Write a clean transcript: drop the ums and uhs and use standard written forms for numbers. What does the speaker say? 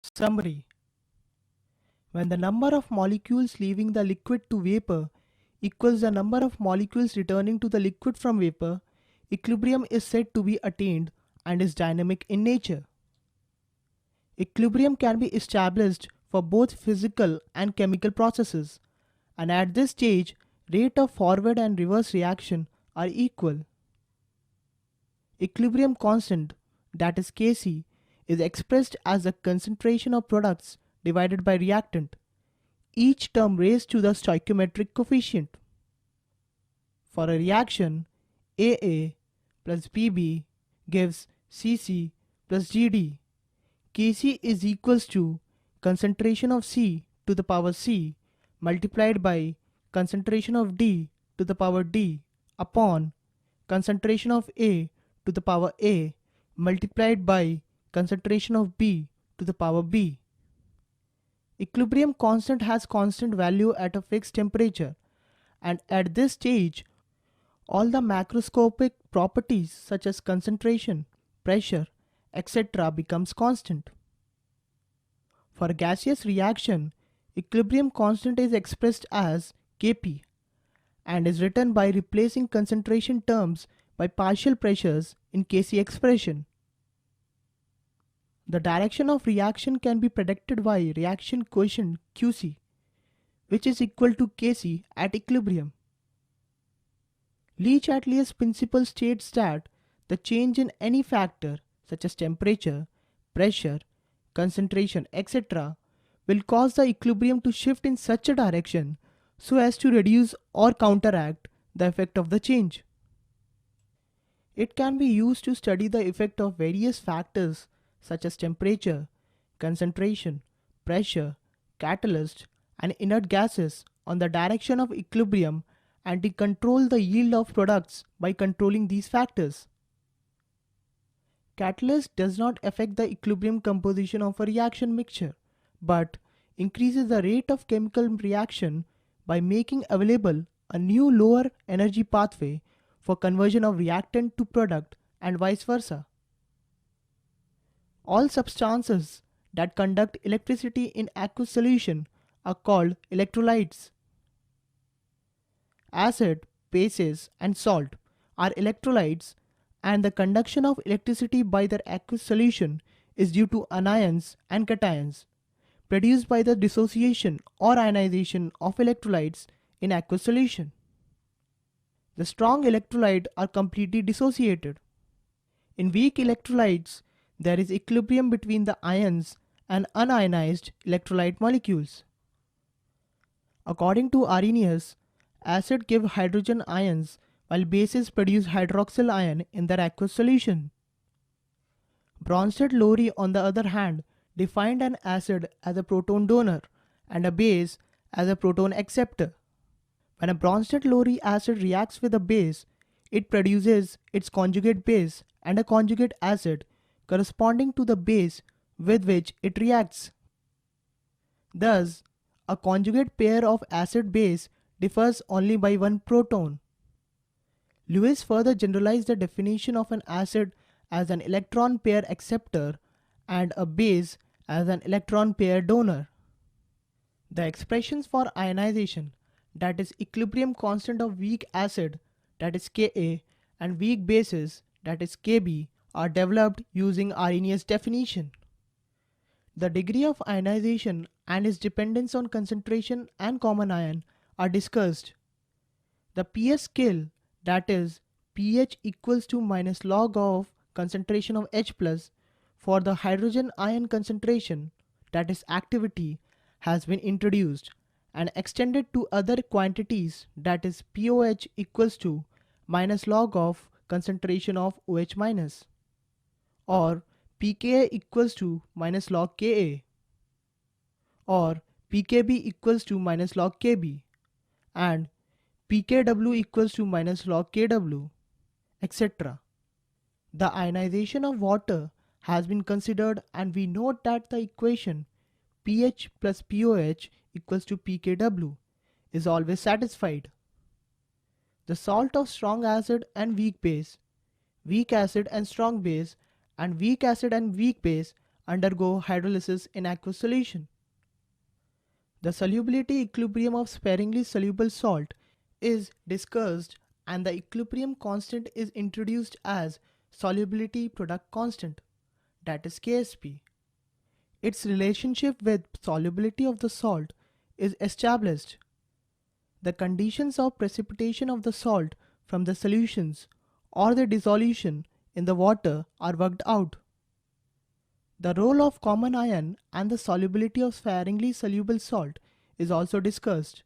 Summary. When the number of molecules leaving the liquid to vapor equals the number of molecules returning to the liquid from vapor, equilibrium is said to be attained and is dynamic in nature. Equilibrium can be established for both physical and chemical processes, and at this stage, rate of forward and reverse reaction are equal. Equilibrium constant, that is Kc, is expressed as the concentration of products divided by reactant, each term raised to the stoichiometric coefficient. For a reaction, AA plus BB gives Cc plus GD. Kc is equals to concentration of C to the power C multiplied by concentration of D to the power D upon concentration of A to the power A multiplied by concentration of B to the power B. Equilibrium constant has constant value at a fixed temperature, and at this stage all the macroscopic properties such as concentration, pressure, etc. becomes constant. For a gaseous reaction, equilibrium constant is expressed as Kp and is written by replacing concentration terms by partial pressures in Kc expression. The direction of reaction can be predicted by reaction quotient Qc, which is equal to Kc at equilibrium. Le-Chatelier's principle states that the change in any factor such as temperature, pressure, concentration, etc. will cause the equilibrium to shift in such a direction so as to reduce or counteract the effect of the change. It can be used to study the effect of various factors such as temperature, concentration, pressure, catalyst, and inert gases on the direction of equilibrium and to control the yield of products by controlling these factors. Catalyst does not affect the equilibrium composition of a reaction mixture, but increases the rate of chemical reaction by making available a new lower energy pathway for conversion of reactant to product and vice versa. All substances that conduct electricity in aqueous solution are called electrolytes. Acid, bases, and salt are electrolytes, and the conduction of electricity by their aqueous solution is due to anions and cations produced by the dissociation or ionization of electrolytes in aqueous solution. The strong electrolytes are completely dissociated. In weak electrolytes, there is equilibrium between the ions and unionized electrolyte molecules. According to Arrhenius, acid give hydrogen ions while bases produce hydroxyl ion in their aqueous solution. Bronsted-Lowry, on the other hand, defined an acid as a proton donor and a base as a proton acceptor. When a Bronsted-Lowry acid reacts with a base, it produces its conjugate base and a conjugate acid corresponding to the base with which it reacts. Thus, a conjugate pair of acid-base differs only by one proton. Lewis further generalized the definition of an acid as an electron pair acceptor and a base as an electron pair donor. The expressions for ionization, that is equilibrium constant of weak acid, that is Ka, and weak bases, that is Kb, are developed using Arrhenius' definition. The degree of ionization and its dependence on concentration and common ion are discussed. The PS scale, that is pH equals to minus log of concentration of H plus for the hydrogen ion concentration, that is activity, has been introduced and extended to other quantities, that is POH equals to minus log of concentration of OH minus, or pKa equals to minus log Ka, or pKb equals to minus log Kb, and pKw equals to minus log Kw, etc. The ionization of water has been considered, and we note that the equation pH plus POH equals to pKw is always satisfied. The salt of strong acid and weak base, weak acid and strong base, and weak acid and weak base undergo hydrolysis in aqueous solution. The solubility equilibrium of sparingly soluble salt is discussed, and the equilibrium constant is introduced as solubility product constant, that is KSP. Its relationship with solubility of the salt is established. The conditions of precipitation of the salt from the solutions or the dissolution in the water are worked out. The role of common ion and the solubility of sparingly soluble salt is also discussed.